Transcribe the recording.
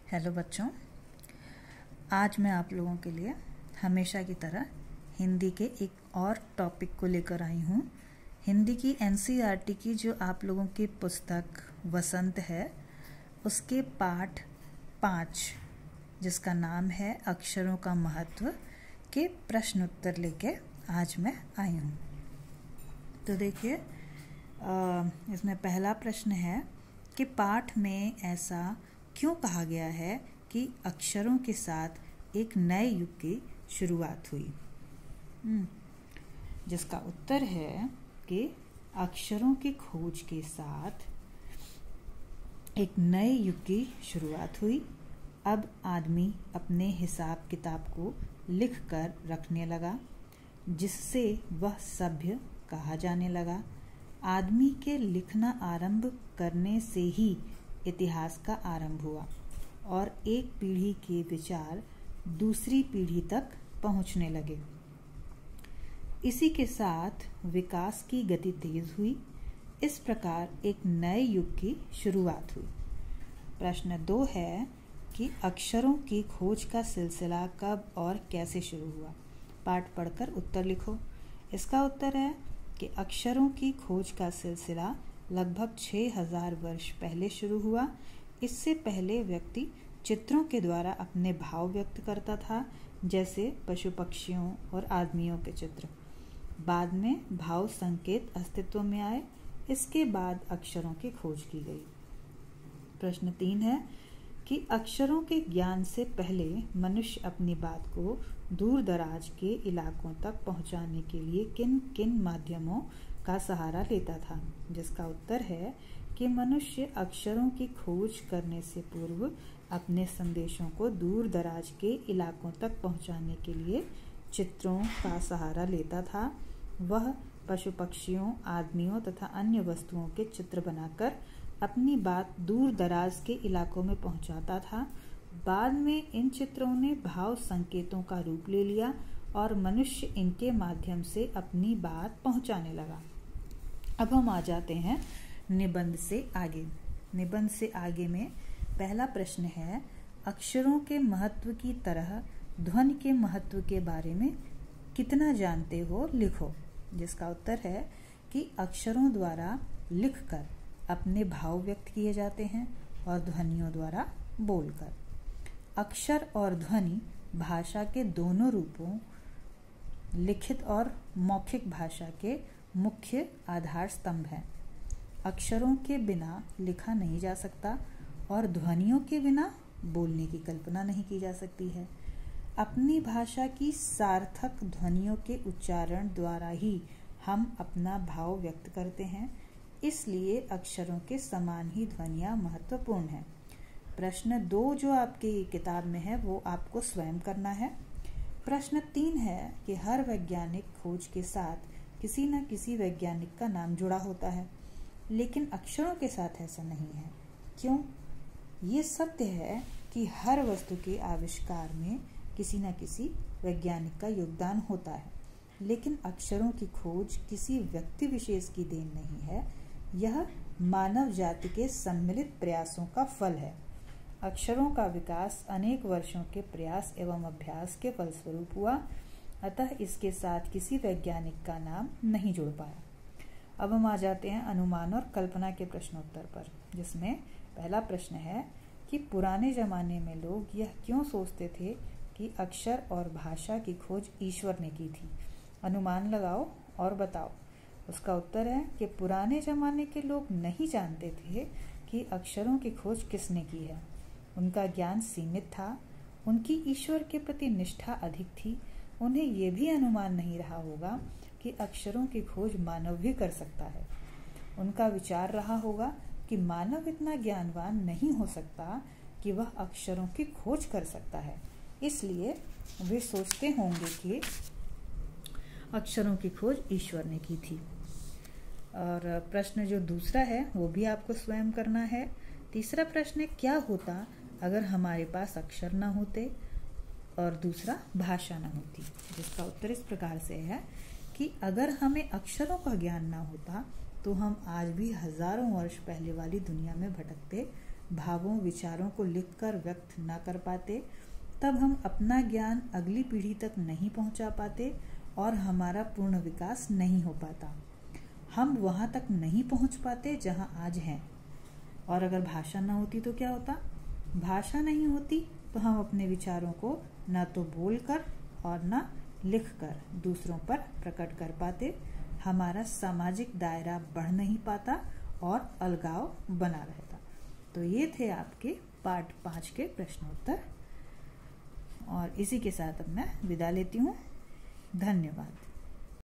Hello बच्चों, आज मैं आप लोगों के लिए हमेशा की तरह हिंदी के एक और टॉपिक को लेकर आई हूँ। हिंदी की एनसीईआरटी की जो आप लोगों की पुस्तक वसंत है, उसके पाठ 5 जिसका नाम है अक्षरों का महत्व के प्रश्न उत्तर लेके आज मैं आई हूँ। तो देखिए, इसमें पहला प्रश्न है कि पाठ में ऐसा क्यों कहा गया है कि अक्षरों के साथ एक नए युग की शुरुआत हुई। जिसका उत्तर है कि अक्षरों की खोज के साथ एक नए युग की शुरुआत हुई। अब आदमी अपने हिसाब किताब को लिख कर रखने लगा, जिससे वह सभ्य कहा जाने लगा। आदमी के लिखना आरंभ करने से ही इतिहास का आरंभ हुआ और एक पीढ़ी के विचार दूसरी पीढ़ी तक पहुंचने लगे। इसी के साथ विकास की गति तेज हुई। इस प्रकार एक नए युग की शुरुआत हुई। प्रश्न 2 है कि अक्षरों की खोज का सिलसिला कब और कैसे शुरू हुआ। पाठ पढ़कर उत्तर लिखो। इसका उत्तर है कि अक्षरों की खोज का सिलसिला लगभग 6000 वर्ष पहले शुरू हुआ। इससे पहले व्यक्ति चित्रों के द्वारा अपने भाव व्यक्त करता था, जैसे पशु पक्षियों और आदमियों के चित्र। बाद में भाव संकेत अस्तित्व में आए। इसके बाद अक्षरों की खोज की गई। प्रश्न 3 है कि अक्षरों के ज्ञान से पहले मनुष्य अपनी बात को दूर दराज के इलाकों तक पहुंचाने के लिए किन किन माध्यमों का सहारा लेता था। जिसका उत्तर है कि मनुष्य अक्षरों की खोज करने से पूर्व अपने संदेशों को दूर दराज के इलाकों तक पहुंचाने के लिए चित्रों का सहारा लेता था। वह पशु पक्षियों, आदमियों तथा अन्य वस्तुओं के चित्र बनाकर अपनी बात दूर दराज के इलाकों में पहुंचाता था। बाद में इन चित्रों ने भाव संकेतों का रूप ले लिया और मनुष्य इनके माध्यम से अपनी बात पहुंचाने लगा। अब हम आ जाते हैं निबंध से आगे। निबंध से आगे में पहला प्रश्न है, अक्षरों के महत्व की तरह ध्वनि के महत्व के बारे में कितना जानते हो, लिखो। जिसका उत्तर है कि अक्षरों द्वारा लिखकर अपने भाव व्यक्त किए जाते हैं और ध्वनियों द्वारा बोलकर। अक्षर और ध्वनि भाषा के दोनों रूपों, लिखित और मौखिक भाषा के मुख्य आधार स्तंभ हैं। अक्षरों के बिना लिखा नहीं जा सकता और ध्वनियों के बिना बोलने की कल्पना नहीं की जा सकती है। अपनी भाषा की सार्थक ध्वनियों के उच्चारण द्वारा ही हम अपना भाव व्यक्त करते हैं। इसलिए अक्षरों के समान ही ध्वनियाँ महत्वपूर्ण हैं। प्रश्न 2 जो आपकी किताब में है वो आपको स्वयं करना है। प्रश्न 3 है कि हर वैज्ञानिक खोज के साथ किसी न किसी वैज्ञानिक का नाम जुड़ा होता है, लेकिन अक्षरों के साथ ऐसा नहीं है। क्यों? ये सत्य है कि हर वस्तु के आविष्कार में किसी न किसी वैज्ञानिक का योगदान होता है, लेकिन अक्षरों की खोज किसी व्यक्ति विशेष की देन नहीं है। यह मानव जाति के सम्मिलित प्रयासों का फल है। अक्षरों का विकास अनेक वर्षों के प्रयास एवं अभ्यास के फलस्वरूप हुआ, अतः इसके साथ किसी वैज्ञानिक का नाम नहीं जुड़ पाया। अब हम आ जाते हैं अनुमान और कल्पना के प्रश्नोत्तर पर, जिसमें पहला प्रश्न है कि पुराने जमाने में लोग यह क्यों सोचते थे कि अक्षर और भाषा की खोज ईश्वर ने की थी। अनुमान लगाओ और बताओ। उसका उत्तर है कि पुराने जमाने के लोग नहीं जानते थे कि अक्षरों की खोज किसने की है। उनका ज्ञान सीमित था, उनकी ईश्वर के प्रति निष्ठा अधिक थी। उन्हें ये भी अनुमान नहीं रहा होगा कि अक्षरों की खोज मानव भी कर सकता है। उनका विचार रहा होगा कि मानव इतना ज्ञानवान नहीं हो सकता कि वह अक्षरों की खोज कर सकता है। इसलिए वे सोचते होंगे कि अक्षरों की खोज ईश्वर ने की थी। और प्रश्न जो दूसरा है वो भी आपको स्वयं करना है। तीसरा प्रश्न है, क्या होता अगर हमारे पास अक्षर न होते और दूसरा भाषा न होती। जिसका उत्तर इस प्रकार से है कि अगर हमें अक्षरों का ज्ञान न होता तो हम आज भी हजारों वर्ष पहले वाली दुनिया में भटकते भावों विचारों को लिखकर व्यक्त न कर पाते, तब हम अपना ज्ञान अगली पीढ़ी तक नहीं पहुंचा पाते और हमारा पूर्ण विकास नहीं हो पाता। हम वहां तक नहीं पहुंच पाते जहां आज हैं। और अगर भाषा न होती तो क्या होता? भाषा नहीं होती तो हम अपने विचारों को न तो बोलकर और न लिखकर दूसरों पर प्रकट कर पाते, हमारा सामाजिक दायरा बढ़ नहीं पाता और अलगाव बना रहता। तो ये थे आपके पार्ट 5 के प्रश्नोत्तर, और इसी के साथ अब मैं विदा लेती हूँ। धन्यवाद।